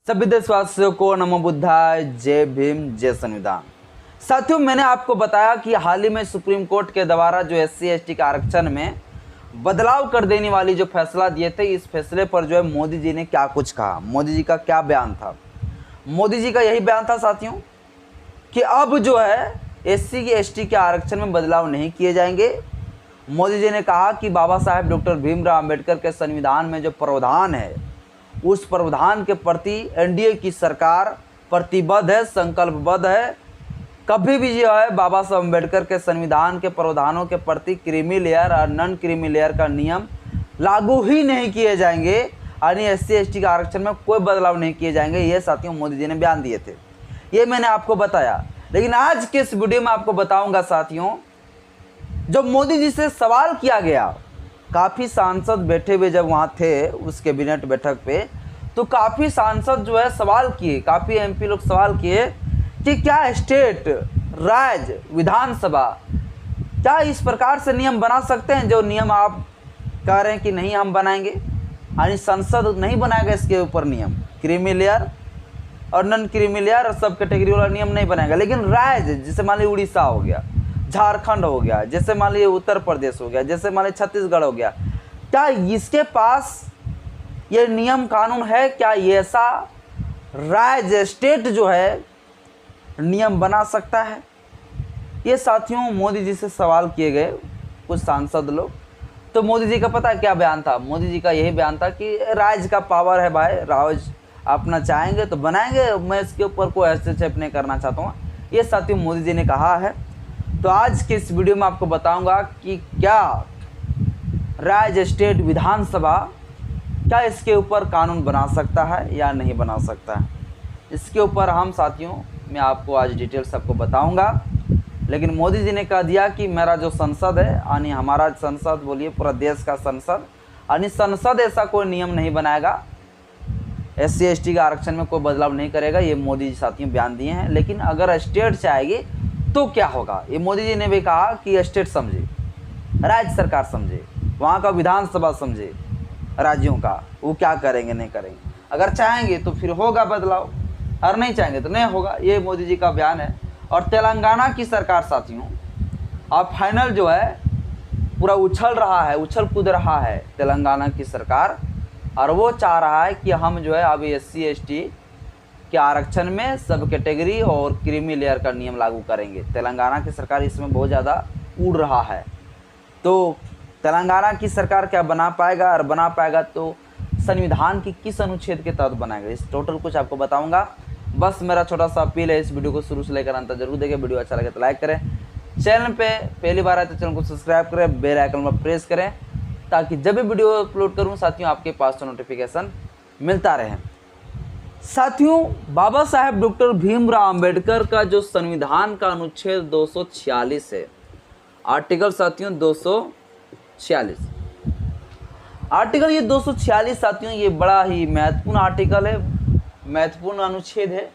सभी देशवासियों को नमो बुद्धाय, जय भीम, जय संविधान। साथियों, मैंने आपको बताया कि हाल ही में सुप्रीम कोर्ट के द्वारा जो SC ST के आरक्षण में बदलाव कर देने वाली जो फैसला दिए थे, इस फैसले पर जो है मोदी जी ने क्या कुछ कहा। मोदी जी का क्या बयान था? मोदी जी का यही बयान था साथियों कि अब जो है SC ST के आरक्षण में बदलाव नहीं किए जाएंगे। मोदी जी ने कहा कि बाबा साहेब डॉक्टर भीमराव अम्बेडकर के संविधान में जो प्रावधान है, उस प्रावधान के प्रति NDA की सरकार प्रतिबद्ध है, संकल्पबद्ध है। कभी भी जो है बाबा साहब अम्बेडकर के संविधान के प्रावधानों के प्रति क्रीमी लेयर और नॉन क्रीमी लेयर का नियम लागू ही नहीं किए जाएंगे, यानी SC ST के आरक्षण में कोई बदलाव नहीं किए जाएंगे। ये साथियों मोदी जी ने बयान दिए थे, ये मैंने आपको बताया। लेकिन आज के इस वीडियो में आपको बताऊंगा साथियों, जब मोदी जी से सवाल किया गया, काफ़ी सांसद बैठे हुए जब वहाँ थे उस कैबिनेट बैठक पे, तो काफ़ी सांसद जो है सवाल किए, काफ़ी MP लोग सवाल किए कि क्या स्टेट, राज्य, विधानसभा क्या इस प्रकार से नियम बना सकते हैं जो नियम आप कह रहे हैं कि नहीं हम बनाएंगे, यानी संसद नहीं बनाएगा इसके ऊपर नियम, क्रीमी लेयर और नॉन क्रीमी लेयर और सब कैटेगरी वाला नियम नहीं बनाएगा। लेकिन राज्य, जैसे मान लीजिए उड़ीसा हो गया, झारखंड हो गया, जैसे मान लीजिए उत्तर प्रदेश हो गया, जैसे मान लीजिए छत्तीसगढ़ हो गया, क्या इसके पास ये नियम कानून है? क्या ये ऐसा राज्य, स्टेट जो है नियम बना सकता है? ये साथियों मोदी जी से सवाल किए गए कुछ सांसद लोग। तो मोदी जी का पता है क्या बयान था? मोदी जी का यही बयान था कि राज्य का पावर है भाई, राज्य अपना चाहेंगे तो बनाएंगे, मैं इसके ऊपर कोई हस्तक्षेप नहीं करना चाहता हूँ, ये साथियों मोदी जी ने कहा है। तो आज के इस वीडियो में आपको बताऊंगा कि क्या राज्य, स्टेट, विधानसभा क्या इसके ऊपर कानून बना सकता है या नहीं बना सकता है। इसके ऊपर हम साथियों मैं आपको आज डिटेल सबको बताऊंगा। लेकिन मोदी जी ने कह दिया कि मेरा जो संसद है, यानी हमारा संसद, बोलिए पूरा देश का संसद, यानी संसद ऐसा कोई नियम नहीं बनाएगा, SC ST के आरक्षण में कोई बदलाव नहीं करेगा। ये मोदी जी साथियों बयान दिए हैं। लेकिन अगर स्टेट चाहेगी तो क्या होगा, ये मोदी जी ने भी कहा कि स्टेट समझे, राज्य सरकार समझे, वहाँ का विधानसभा समझे राज्यों का, वो क्या करेंगे नहीं करेंगे। अगर चाहेंगे तो फिर होगा बदलाव, और नहीं चाहेंगे तो नहीं होगा। ये मोदी जी का बयान है। और तेलंगाना की सरकार साथियों अब फाइनल जो है पूरा उछल रहा है, उछल कूद रहा है तेलंगाना की सरकार, और वो चाह रहा है कि हम जो है अभी SC ST के आरक्षण में सब कैटेगरी और क्रीमी लेयर का नियम लागू करेंगे। तेलंगाना की सरकार इसमें बहुत ज़्यादा उड़ रहा है। तो तेलंगाना की सरकार क्या बना पाएगा, और बना पाएगा तो संविधान की किस अनुच्छेद के तहत बनाएगा, इस टोटल कुछ आपको बताऊंगा। बस मेरा छोटा सा अपील है, इस वीडियो को शुरू से लेकर अंत जरूर देखें। वीडियो अच्छा लगे तो लाइक करें, चैनल पे पहली बार आए तो चैनल को सब्सक्राइब करें, बेल आइकन पर प्रेस करें, ताकि जब भी वीडियो अपलोड करूँ साथियों आपके पास तो नोटिफिकेशन मिलता रहे। साथियों, बाबा साहेब डॉक्टर भीमराव अम्बेडकर का जो संविधान का अनुच्छेद 246 है, आर्टिकल साथियों 246 आर्टिकल, ये 246 साथियों ये बड़ा ही महत्वपूर्ण आर्टिकल है, महत्वपूर्ण अनुच्छेद है।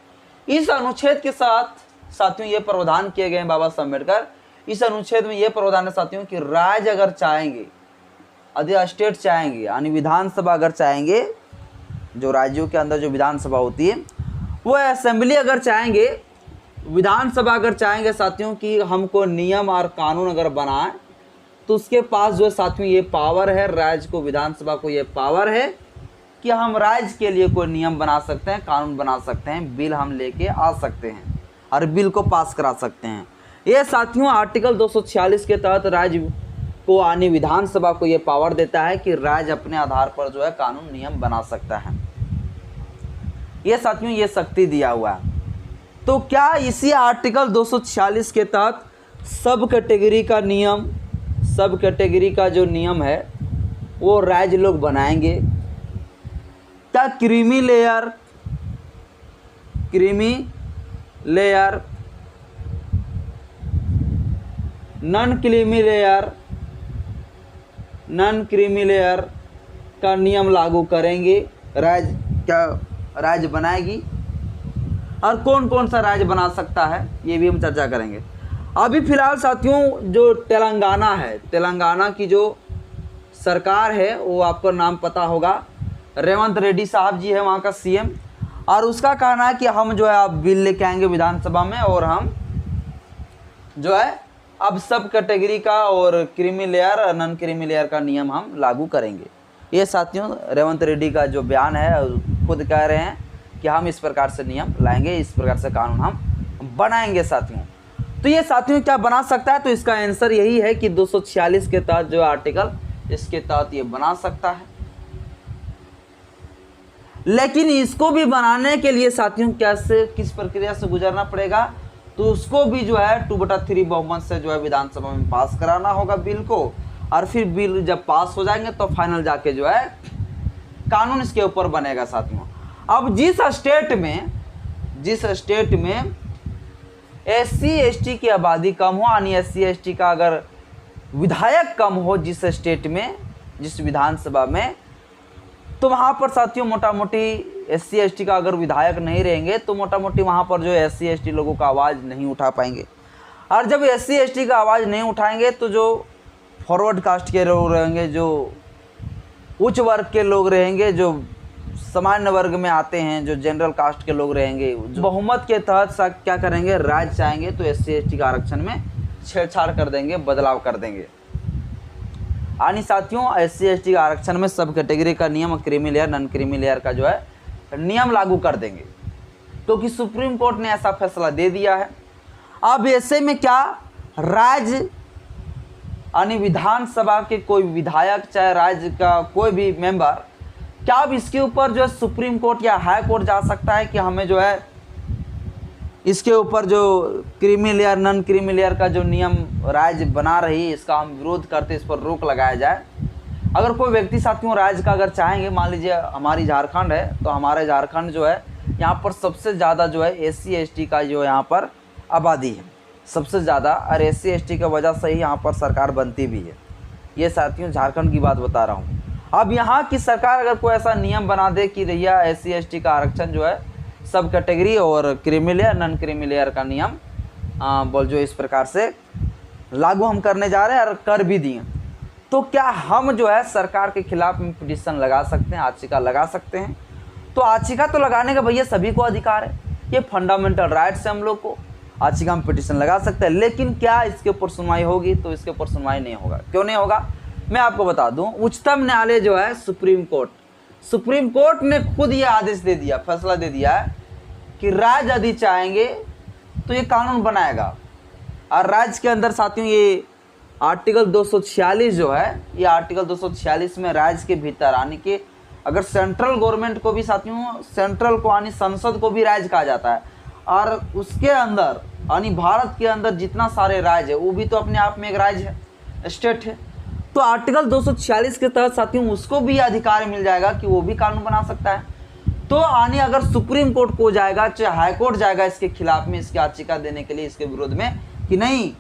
इस अनुच्छेद के साथ साथियों ये प्रावधान किए गए हैं बाबा साहब अम्बेडकर। इस अनुच्छेद में ये प्रावधान है साथियों कि राज्य अगर चाहेंगे, यदि स्टेट चाहेंगे, यानी विधानसभा अगर चाहेंगे, जो राज्यों के अंदर जो विधानसभा होती है, वो असेंबली अगर चाहेंगे, विधानसभा अगर चाहेंगे साथियों कि हमको नियम और कानून अगर बनाए, तो उसके पास जो है साथियों ये पावर है, राज्य को, विधानसभा को ये पावर है कि हम राज्य के लिए कोई नियम बना सकते हैं, कानून बना सकते हैं, बिल हम लेके आ सकते हैं और बिल को पास करा सकते हैं। ये साथियों आर्टिकल 246 के तहत राज्य को, यानी विधानसभा को ये पावर देता है कि राज्य अपने आधार पर जो है कानून नियम बना सकता है। ये साथियों ये शक्ति दिया हुआ है। तो क्या इसी आर्टिकल 246 के तहत सब कैटेगरी का नियम, सब कैटेगरी का जो नियम है वो राज्य लोग बनाएंगे? क्या creamy layer, non creamy layer का नियम लागू करेंगे? राज्य, क्या राज्य बनाएगी? और कौन कौन सा राज्य बना सकता है, ये भी हम चर्चा करेंगे। अभी फिलहाल साथियों जो तेलंगाना है, तेलंगाना की जो सरकार है, वो आपको नाम पता होगा, रेवंत रेड्डी साहब जी है वहाँ का CM। और उसका कहना है कि हम जो है अब बिल लेके आएंगे विधानसभा में और हम जो है अब सब कैटेगरी का और क्रीमी लेयर और नॉन क्रीमी लेयर का नियम हम लागू करेंगे। ये साथियों रेवंत रेड्डी का जो बयान है खुद कह रहे हैं कि हम इस प्रकार से नियम लाएंगे, इस प्रकार से कानून हम बनाएंगे साथियों। तो ये साथियों क्या बना सकता है, तो इसका आंसर यही है कि 246 के तहत जो आर्टिकल इसके तहत ये बना सकता है। लेकिन इसको भी बनाने के लिए साथियों कैसे किस प्रक्रिया से गुजरना पड़ेगा, तो उसको भी जो है 2/3 बहुमत से जो है विधानसभा में पास कराना होगा बिल को, और फिर बिल जब पास हो जाएंगे तो फाइनल जाके जो है कानून इसके ऊपर बनेगा साथियों। अब जिस स्टेट में SC/ST की आबादी कम हो, यानी SC/ST का अगर विधायक कम हो जिस स्टेट में, जिस विधानसभा में, तो वहाँ पर साथियों मोटा मोटी SC/ST का अगर विधायक नहीं रहेंगे तो मोटा मोटी वहाँ पर जो SC/ST लोगों का आवाज़ नहीं उठा पाएंगे। और जब SC/ST का आवाज़ नहीं उठाएंगे तो जो फॉरवर्ड कास्ट के लोग रहेंगे, जो उच्च वर्ग के लोग रहेंगे, जो सामान्य वर्ग में आते हैं, जो जनरल कास्ट के लोग रहेंगे, जो बहुमत के तहत क्या करेंगे, राज्य चाहेंगे तो SC/ST का आरक्षण में छेड़छाड़ कर देंगे, बदलाव कर देंगे। यानी साथियों SC/ST का आरक्षण में सब कैटेगरी का नियम, creamy layer non creamy layer का जो है नियम लागू कर देंगे, क्योंकि सुप्रीम कोर्ट ने ऐसा फैसला दे दिया है। अब ऐसे में क्या राज्य यानी विधानसभा के कोई विधायक, चाहे राज्य का कोई भी मेंबर, क्या अब इसके ऊपर जो है सुप्रीम कोर्ट या हाई कोर्ट जा सकता है कि हमें जो है इसके ऊपर जो creamy layer non creamy layer का जो नियम राज्य बना रही है इसका हम विरोध करते, इस पर रोक लगाया जाए। अगर कोई व्यक्ति साथियों राज्य का अगर चाहेंगे, मान लीजिए हमारी झारखंड है तो हमारे झारखंड जो है यहाँ पर सबसे ज़्यादा जो है SC/ST का जो यहाँ पर आबादी है सबसे ज़्यादा, और SC/ST की वजह से ही यहाँ पर सरकार बनती भी है। ये साथियों झारखंड की बात बता रहा हूँ। अब यहाँ की सरकार अगर कोई ऐसा नियम बना दे कि भैया SC/ST का आरक्षण जो है सब कैटेगरी और creamy layer non creamy layer का नियम बोल जो इस प्रकार से लागू हम करने जा रहे हैं और कर भी दिए, तो क्या हम जो है सरकार के खिलाफ में पिटीशन लगा सकते हैं, याचिका लगा सकते हैं? तो याचिका तो लगाने का भैया सभी को अधिकार है, ये फंडामेंटल राइट्स है हम लोग को, याचिका हम पिटीशन लगा सकते हैं। लेकिन क्या इसके ऊपर सुनवाई होगी? तो इसके ऊपर सुनवाई नहीं होगा। क्यों नहीं होगा मैं आपको बता दूं। उच्चतम न्यायालय जो है सुप्रीम कोर्ट ने खुद ये आदेश दे दिया, फैसला दे दिया है कि राज्य यदि चाहेंगे तो ये कानून बनाएगा। और राज्य के अंदर साथियों ये आर्टिकल 246 जो है, ये आर्टिकल 246 में राज्य के भीतर यानी कि अगर सेंट्रल गवर्नमेंट को भी साथियों, सेंट्रल को यानी संसद को भी राज्य कहा जाता है, और उसके अंदर यानी भारत के अंदर जितना सारे राज्य है वो भी तो अपने आप में एक राज्य है, स्टेट है। तो आर्टिकल 246 के तहत साथियों उसको भी अधिकार मिल जाएगा कि वो भी कानून बना सकता है। तो यानी अगर सुप्रीम कोर्ट को जाएगा, चाहे हाई कोर्ट जाएगा इसके खिलाफ में, इसकी याचिका देने के लिए, इसके विरोध में कि नहीं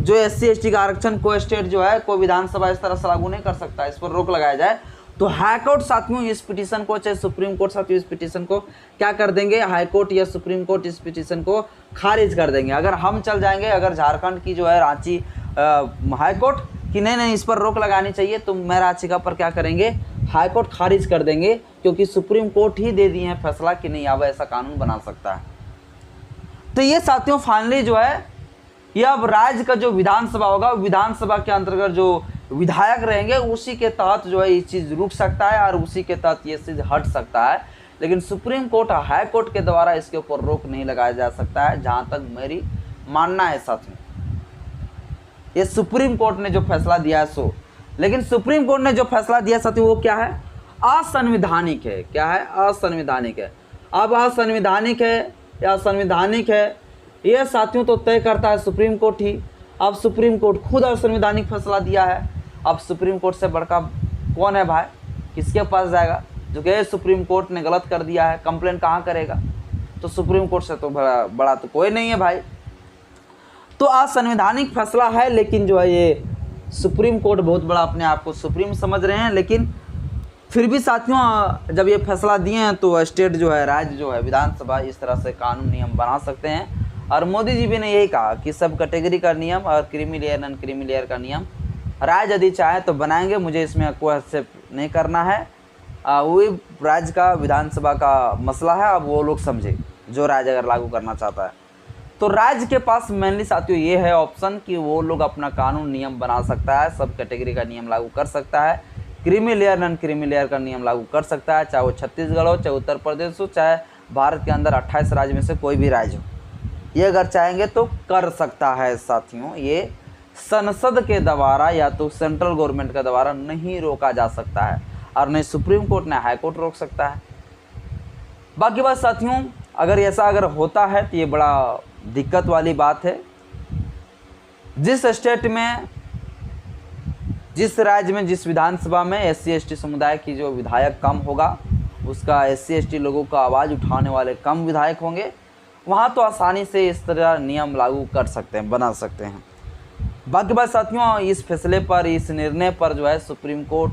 जो SC/ST का आरक्षण कोई स्टेट जो है, कोई विधानसभा इस तरह से लागू नहीं कर सकता, इस पर रोक लगाया जाए, तो हाई कोर्ट साथियों इस पिटीशन को, चाहे सुप्रीम कोर्ट साथियों इस पिटीशन को क्या कर देंगे, हाई कोर्ट या सुप्रीम कोर्ट इस पिटीशन को खारिज कर देंगे। अगर हम चल जाएंगे, अगर झारखंड की जो है रांची हाई कोर्ट कि नहीं इस पर रोक लगानी चाहिए, तो मेरा याचिका पर क्या करेंगे, हाई कोर्ट खारिज कर देंगे, क्योंकि सुप्रीम कोर्ट ही दे दिए हैं फैसला कि नहीं अब ऐसा कानून बना सकता है। तो ये साथियों फाइनली जो है ये अब राज्य का जो विधानसभा होगा, विधानसभा के अंतर्गत जो विधायक रहेंगे उसी के तहत जो है ये चीज़ रुक सकता है और उसी के तहत ये चीज़ हट सकता है। लेकिन सुप्रीम कोर्ट, हाई कोर्ट के द्वारा इसके ऊपर रोक नहीं लगाया जा सकता है, जहाँ तक मेरी मानना है साथियों। ये सुप्रीम कोर्ट ने जो फैसला दिया है सो, लेकिन सुप्रीम कोर्ट ने जो फैसला दिया साथियों वो क्या है, असंवैधानिक है। क्या है? असंवैधानिक है। अब असंवैधानिक है या संवैधानिक है ये साथियों तो तय करता है सुप्रीम कोर्ट ही। अब सुप्रीम कोर्ट खुद असंवैधानिक फैसला दिया है, अब सुप्रीम कोर्ट से बड़का कौन है भाई, किसके पास जाएगा? जो कि सुप्रीम कोर्ट ने गलत कर दिया है, कंप्लेंट कहाँ करेगा? तो सुप्रीम कोर्ट से तो बड़ा तो कोई नहीं है भाई। तो असंवैधानिक फैसला है, लेकिन जो है ये सुप्रीम कोर्ट बहुत बड़ा अपने आप को सुप्रीम समझ रहे हैं। लेकिन फिर भी साथियों जब ये फैसला दिए हैं तो स्टेट जो है, राज्य जो है, विधानसभा इस तरह से कानून नियम बना सकते हैं। और मोदी जी भी ने यही कहा कि सब कैटेगरी का नियम और creamy layer non creamy layer का नियम राज्य यदि चाहे तो बनाएंगे, मुझे इसमें कोई हस्तक्षेप नहीं करना है। वही राज्य का विधानसभा का मसला है, अब वो लोग समझे जो राज्य अगर लागू करना चाहता है। तो राज्य के पास मेनली साथियों ये है ऑप्शन कि वो लोग अपना कानून नियम बना सकता है, सब कैटेगरी का नियम लागू कर सकता है, creamy layer non creamy layer का नियम लागू कर सकता है, चाहे वो छत्तीसगढ़ हो, चाहे उत्तर प्रदेश हो, चाहे भारत के अंदर 28 राज्य में से कोई भी राज्य हो, ये अगर चाहेंगे तो कर सकता है साथियों। ये संसद के द्वारा या तो सेंट्रल गवर्नमेंट के द्वारा नहीं रोका जा सकता है, और नहीं सुप्रीम कोर्ट ने हाई कोर्ट रोक सकता है। बाकी बात साथियों, अगर ऐसा अगर होता है तो ये बड़ा दिक्कत वाली बात है। जिस स्टेट में, जिस राज्य में, जिस विधानसभा में SC/ST समुदाय की जो विधायक कम होगा, उसका SC/ST लोगों का आवाज़ उठाने वाले कम विधायक होंगे, वहाँ तो आसानी से इस तरह नियम लागू कर सकते हैं, बना सकते हैं। बाकी बात साथियों, इस फैसले पर, इस निर्णय पर जो है सुप्रीम कोर्ट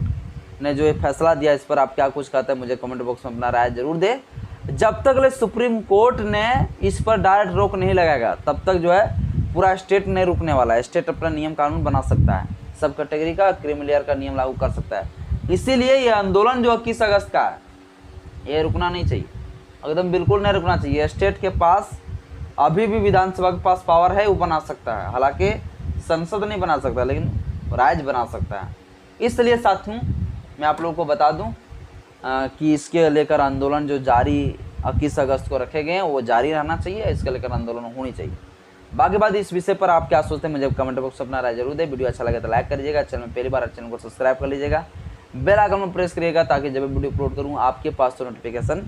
ने जो ये फैसला दिया, इस पर आप क्या कुछ कहते हैं मुझे कमेंट बॉक्स में अपना राय जरूर दें। जब तक ले सुप्रीम कोर्ट ने इस पर डायरेक्ट रोक नहीं लगाएगा, तब तक जो है पूरा स्टेट नहीं रुकने वाला है। स्टेट अपना नियम कानून बना सकता है, सब कैटेगरी का क्रीमी लेयर का नियम लागू कर सकता है। इसीलिए ये आंदोलन जो 21 अगस्त का है, ये रुकना नहीं चाहिए, एकदम बिल्कुल नहीं रुकना चाहिए। स्टेट के पास अभी भी विधानसभा के पास पावर है, वो बना सकता है, हालांकि संसद नहीं बना सकता लेकिन राज्य बना सकता है। इसलिए साथियों मैं आप लोगों को बता दूं कि इसके लेकर आंदोलन जो जारी 21 अगस्त को रखे गए हैं वो जारी रहना चाहिए, इसके लेकर आंदोलन होनी चाहिए। बाकी बात इस विषय पर आप क्या सोचते हैं मुझे कमेंट बॉक्स में अपना राय जरूर दें। वीडियो अच्छा लगे तो लाइक करिएगा, चैनल में पहली बार चैनल को सब्सक्राइब कर लीजिएगा, बेल आइकन में प्रेस करिएगा ताकि जब भी वीडियो अपलोड करूँ आपके पास तो नोटिफिकेशन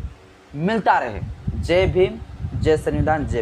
मिलता रहे। जय भीम, जय संविधान, जय भीम।